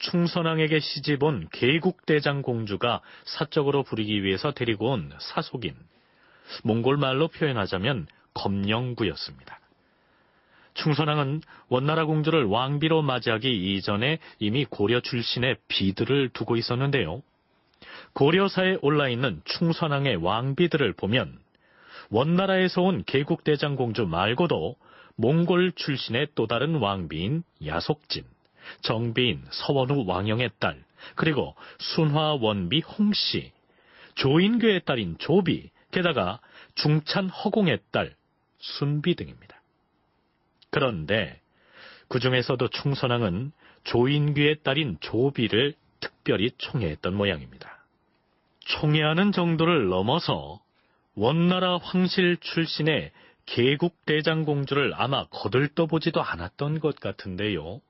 충선왕에게 시집온 계국대장 공주가 사적으로 부리기 위해서 데리고 온 사속인, 몽골 말로 표현하자면 검령구였습니다. 충선왕은 원나라 공주를 왕비로 맞이하기 이전에 이미 고려 출신의 비들을 두고 있었는데요. 고려사에 올라있는 충선왕의 왕비들을 보면 원나라에서 온 계국대장 공주 말고도 몽골 출신의 또 다른 왕비인 야속진, 정비인 서원후 왕영의 딸, 그리고 순화 원비 홍씨, 조인교의 딸인 조비, 게다가 중찬 허공의 딸 순비 등입니다. 그런데 그 중에서도 충선왕은 조인규의 딸인 조비를 특별히 총애했던 모양입니다. 총애하는 정도를 넘어서 원나라 황실 출신의 계국대장공주를 아마 거들떠보지도 않았던 것 같은데요.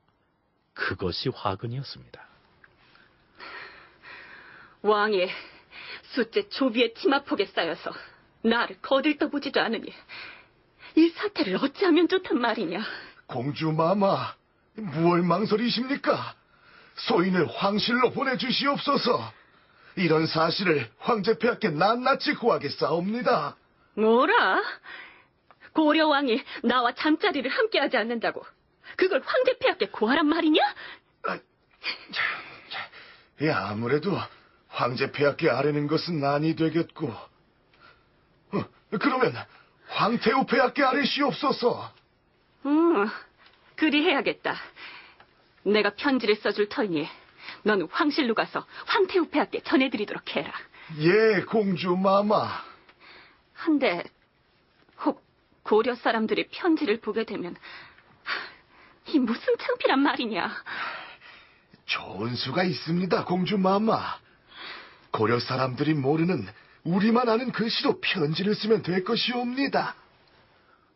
그것이 화근이었습니다. 왕이 숫째 조비의 치마폭에 쌓여서 나를 거들떠보지도 않으니 이 사태를 어찌하면 좋단 말이냐. 공주마마, 무얼 망설이십니까? 소인을 황실로 보내주시옵소서. 이런 사실을 황제폐하께 낱낱이 구하겠사옵니다. 뭐라? 고려왕이 나와 잠자리를 함께하지 않는다고 그걸 황제폐하께 구하란 말이냐? 아무래도 황제폐하께 아뢰는 것은 난이 되겠고, 그러면 황태우 폐하께 아뢰시옵소서. 그리 해야겠다. 내가 편지를 써줄 터이니 너는 황실로 가서 황태우 폐하께 전해드리도록 해라. 예, 공주마마. 한데 혹 고려 사람들이 편지를 보게 되면 이 무슨 창피란 말이냐. 좋은 수가 있습니다, 공주마마. 고려 사람들이 모르는 우리만 아는 글씨로 편지를 쓰면 될 것이옵니다.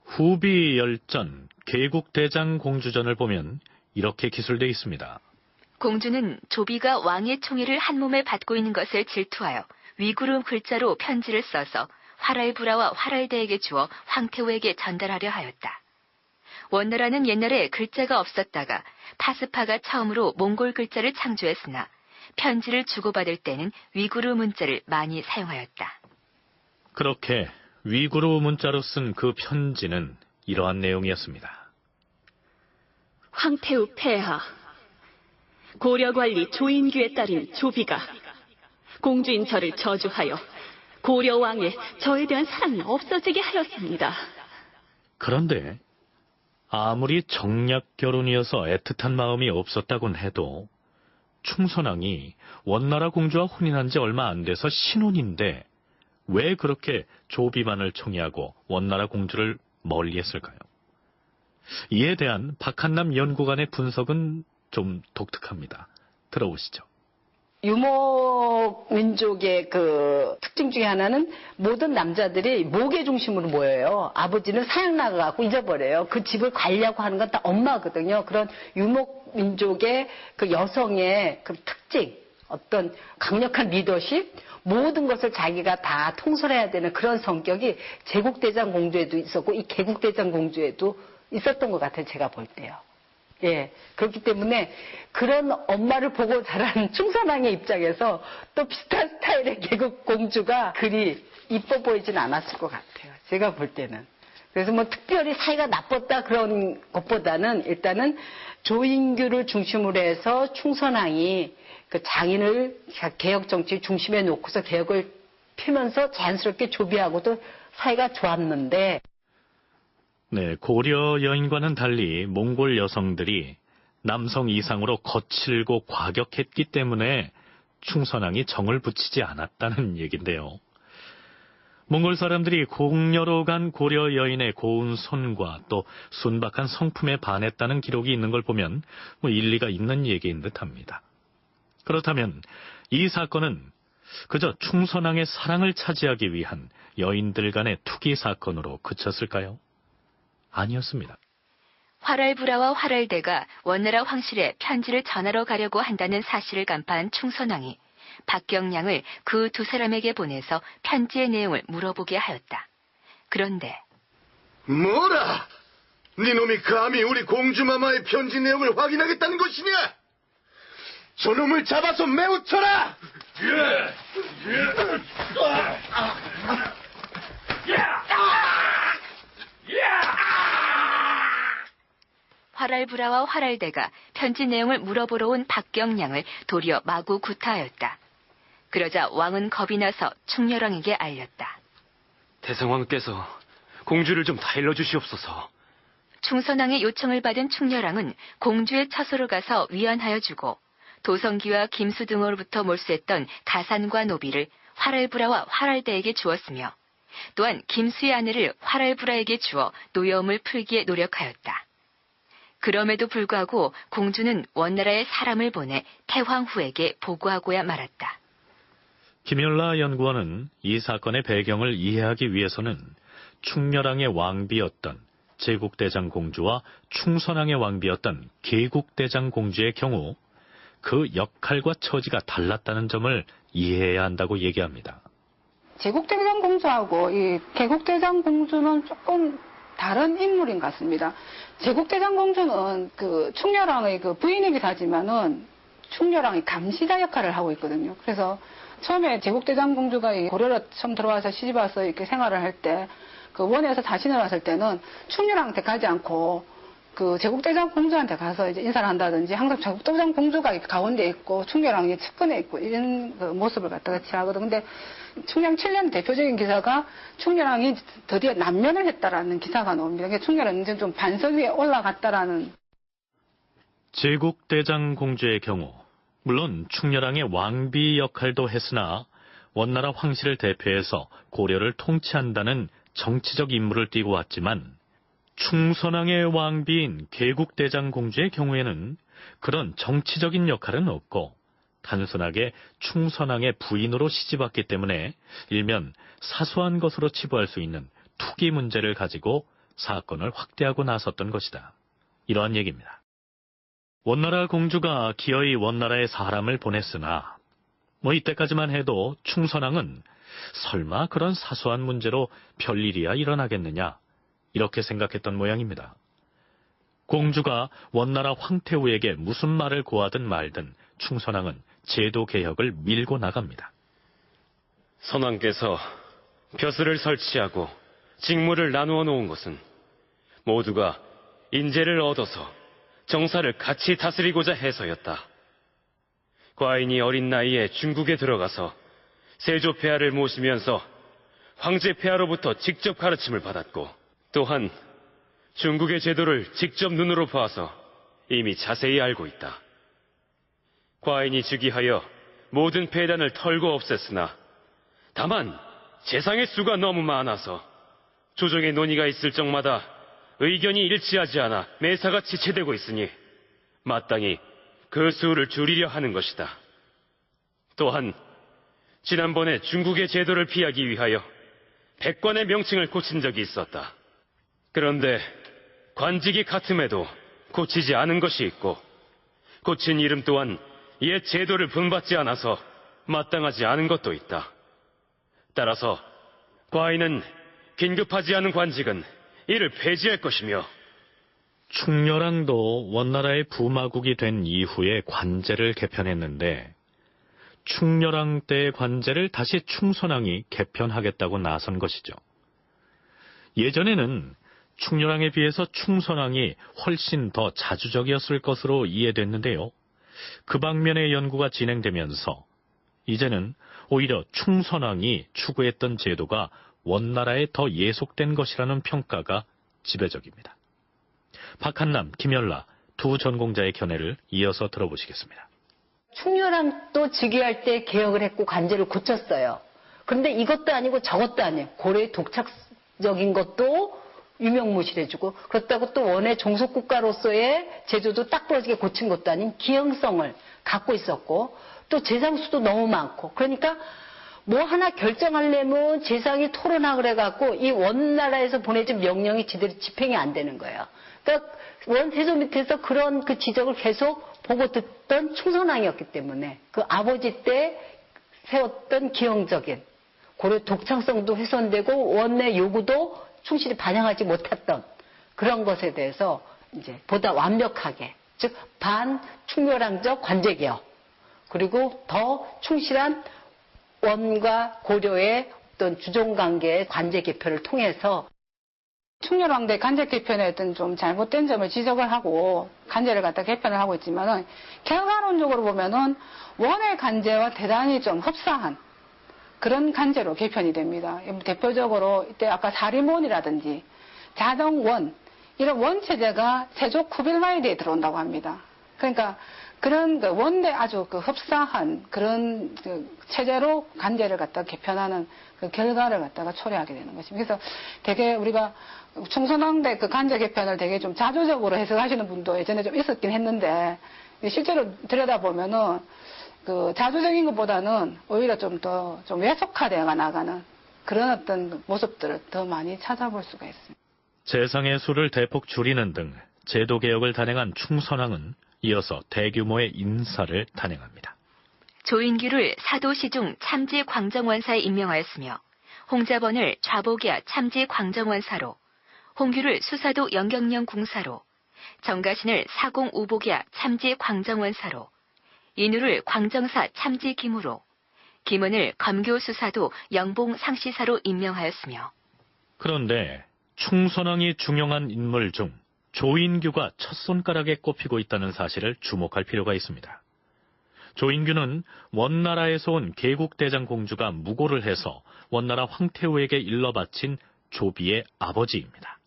후비 열전, 계국대장 공주전을 보면 이렇게 기술되어 있습니다. 공주는 조비가 왕의 총애를 한 몸에 받고 있는 것을 질투하여 위구르 글자로 편지를 써서 활활불화와 활활대에게 주어 황태우에게 전달하려 하였다. 원나라는 옛날에 글자가 없었다가 파스파가 처음으로 몽골 글자를 창조했으나 편지를 주고받을 때는 위구르 문자를 많이 사용하였다. 그렇게 위구르 문자로 쓴 그 편지는 이러한 내용이었습니다. 황태우 폐하, 고려관리 조인규의 딸인 조비가 공주인 저를 저주하여 고려왕의 저에 대한 사랑이 없어지게 하였습니다. 그런데 아무리 정략 결혼이어서 애틋한 마음이 없었다곤 해도 충선왕이 원나라 공주와 혼인한 지 얼마 안 돼서 신혼인데 왜 그렇게 조비만을 총애하고 원나라 공주를 멀리했을까요? 이에 대한 박한남 연구관의 분석은 좀 독특합니다. 들어보시죠. 유목 민족의 그 특징 중에 하나는 모든 남자들이 목의 중심으로 모여요. 아버지는 사양 나가고 잊어버려요. 그 집을 관리하고 하는 건 다 엄마거든요. 그런 유목 민족의 그 여성의 그 특징, 어떤 강력한 리더십, 모든 것을 자기가 다 통솔해야 되는 그런 성격이 제국대장 공주에도 있었고 이 개국대장 공주에도 있었던 것 같아요. 제가 볼 때요. 예, 그렇기 때문에 그런 엄마를 보고 자란 충선왕의 입장에서 또 비슷한 스타일의 개국 공주가 그리 이뻐 보이진 않았을 것 같아요. 제가 볼 때는. 그래서 뭐 특별히 사이가 나빴다 그런 것보다는 일단은 조인규를 중심으로 해서 충선왕이 그 장인을 개혁 정치 중심에 놓고서 개혁을 펴면서 자연스럽게 조비하고도 사이가 좋았는데 네, 고려 여인과는 달리 몽골 여성들이 남성 이상으로 거칠고 과격했기 때문에 충선왕이 정을 붙이지 않았다는 얘긴데요. 몽골 사람들이 궁녀로 간 고려 여인의 고운 손과 또 순박한 성품에 반했다는 기록이 있는 걸 보면 일리가 있는 얘기인 듯합니다. 그렇다면 이 사건은 그저 충선왕의 사랑을 차지하기 위한 여인들 간의 투기 사건으로 그쳤을까요? 아니었습니다. 활알부라와 활알대가 원나라 황실에 편지를 전하러 가려고 한다는 사실을 간파한 충선왕이 박경량을 그 두 사람에게 보내서 편지의 내용을 물어보게 하였다. 그런데 뭐라? 니놈이 감히 우리 공주마마의 편지 내용을 확인하겠다는 것이냐? 저놈을 잡아서 매우 쳐라! 활알부라와 활알대가 편지 내용을 물어보러 온 박경량을 도리어 마구 구타하였다. 그러자 왕은 겁이 나서 충렬왕에게 알렸다. 대성왕께서 공주를 좀 다일러 주시옵소서. 충선왕의 요청을 받은 충렬왕은 공주의 처소로 가서 위안하여 주고 도성기와 김수 등으로부터 몰수했던 가산과 노비를 활알부라와 활알대에게 주었으며 또한 김수의 아내를 활알부라에게 주어 노여움을 풀기에 노력하였다. 그럼에도 불구하고 공주는 원나라에 사람을 보내 태황후에게 보고하고야 말았다. 김연라 연구원은 이 사건의 배경을 이해하기 위해서는 충렬왕의 왕비였던 제국대장 공주와 충선왕의 왕비였던 계국대장 공주의 경우 그 역할과 처지가 달랐다는 점을 이해해야 한다고 얘기합니다. 제국대장 공주하고 이 계국대장 공주는 조금 다른 인물인 것 같습니다. 제국대장 공주는 그 충렬왕의 그 부인이기도 하지만은 충렬왕이 감시자 역할을 하고 있거든요. 그래서 처음에 제국대장 공주가 고려로 처음 들어와서 시집 와서 이렇게 생활을 할 때 그 원에서 자신을 왔을 때는 충렬왕한테 가지 않고 그 제국대장 공주한테 가서 이제 인사를 한다든지 항상 제국대장 공주가 가운데 있고 충렬왕이 측근에 있고 이런 그 모습을 갖다가 취하거든. 근데 충렬 7년 대표적인 기사가 충렬왕이 드디어 난면을 했다라는 기사가 나옵니다. 그러니까 충렬은 이제 좀 반석 위에 올라갔다라는. 제국대장 공주의 경우 물론 충렬왕의 왕비 역할도 했으나 원나라 황실을 대표해서 고려를 통치한다는 정치적 임무를 띠고 왔지만 충선왕의 왕비인 계국대장 공주의 경우에는 그런 정치적인 역할은 없고 단순하게 충선왕의 부인으로 시집왔기 때문에 일면 사소한 것으로 치부할 수 있는 투기 문제를 가지고 사건을 확대하고 나섰던 것이다. 이러한 얘기입니다. 원나라 공주가 기어이 원나라에 사람을 보냈으나 이때까지만 해도 충선왕은 설마 그런 사소한 문제로 별일이야 일어나겠느냐 이렇게 생각했던 모양입니다. 공주가 원나라 황태후에게 무슨 말을 고하든 말든 충선왕은 제도 개혁을 밀고 나갑니다. 선왕께서 벼슬을 설치하고 직무를 나누어 놓은 것은 모두가 인재를 얻어서 정사를 같이 다스리고자 해서였다. 과인이 어린 나이에 중국에 들어가서 세조 폐하를 모시면서 황제 폐하로부터 직접 가르침을 받았고 또한 중국의 제도를 직접 눈으로 봐서 이미 자세히 알고 있다. 과인이 즉위하여 모든 폐단을 털고 없앴으나 다만 재상의 수가 너무 많아서 조정의 논의가 있을 적마다 의견이 일치하지 않아 매사가 지체되고 있으니 마땅히 그 수를 줄이려 하는 것이다. 또한 지난번에 중국의 제도를 피하기 위하여 백관의 명칭을 고친 적이 있었다. 그런데 관직이 같음에도 고치지 않은 것이 있고 고친 이름 또한 옛 제도를 본받지 않아서 마땅하지 않은 것도 있다. 따라서 과인은 긴급하지 않은 관직은 이를 폐지할 것이며 충렬왕도 원나라의 부마국이 된 이후에 관제를 개편했는데 충렬왕 때의 관제를 다시 충선왕이 개편하겠다고 나선 것이죠. 예전에는 충렬왕에 비해서 충선왕이 훨씬 더 자주적이었을 것으로 이해됐는데요. 그 방면의 연구가 진행되면서 이제는 오히려 충선왕이 추구했던 제도가 원나라에 더 예속된 것이라는 평가가 지배적입니다. 박한남, 김연라 두 전공자의 견해를 이어서 들어보시겠습니다. 충렬왕도 즉위할 때 개혁을 했고 관제를 고쳤어요. 그런데 이것도 아니고 저것도 아니에요. 고려의 독창적인 것도 유명무실해주고 그렇다고 또 원의 종속국가로서의 제도도 딱 부러지게 고친 것도 아닌 기형성을 갖고 있었고 또 재상수도 너무 많고. 그러니까 뭐 하나 결정하려면 재상이 토론하고 그래갖고 이 원나라에서 보내준 명령이 제대로 집행이 안 되는 거예요. 그러니까 원세조 밑에서 그런 그 지적을 계속 보고 듣던 충선왕이었기 때문에 그 아버지 때 세웠던 기형적인 고려 독창성도 훼손되고 원내 요구도 충실히 반영하지 못했던 그런 것에 대해서 이제 보다 완벽하게, 즉 반충렬왕적 관제개혁, 그리고 더 충실한 원과 고려의 어떤 주종관계의 관제 개편을 통해서 충렬왕대 관제 개편에 어떤 좀 잘못된 점을 지적을 하고 관제를 갖다 개편을 하고 있지만은 결과론적으로 보면은 원의 관제와 대단히 좀 흡사한 그런 관제로 개편이 됩니다. 대표적으로 이때 아까 사리몬이라든지 자정원 이런 원체제가 세조 쿠빌라이드에 들어온다고 합니다. 그러니까 그런 그 원대 아주 그 흡사한 그런 그 체제로 관제를 갖다 개편하는 그 결과를 갖다가 초래하게 되는 것입니다. 그래서 되게 우리가 충선왕대 그 관제 개편을 되게 좀 자조적으로 해석하시는 분도 예전에 좀 있었긴 했는데 실제로 들여다보면은 그 자조적인 것보다는 오히려 좀 더 좀 왜속화되어 나가는 그런 어떤 모습들을 더 많이 찾아볼 수가 있습니다. 재상의 수를 대폭 줄이는 등 제도 개혁을 단행한 충선왕은 이어서 대규모의 인사를 단행합니다. 조인규를 사도시중 참지광정원사에 임명하였으며 홍자번을 좌복야 참지광정원사로, 홍규를 수사도 영경령 궁사로, 정가신을 사공우복야 참지광정원사로, 인우를 광정사 참지기무로, 김은을 검교수사도 영봉상시사로 임명하였으며. 그런데 충선왕이 중용한 인물 중 조인규가 첫 손가락에 꼽히고 있다는 사실을 주목할 필요가 있습니다. 조인규는 원나라에서 온 개국대장 공주가 무고를 해서 원나라 황태후에게 일러 바친 조비의 아버지입니다.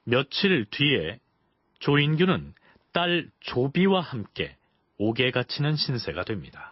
며칠 뒤에 조인규는 딸 조비와 함께 옥에 갇히는 신세가 됩니다.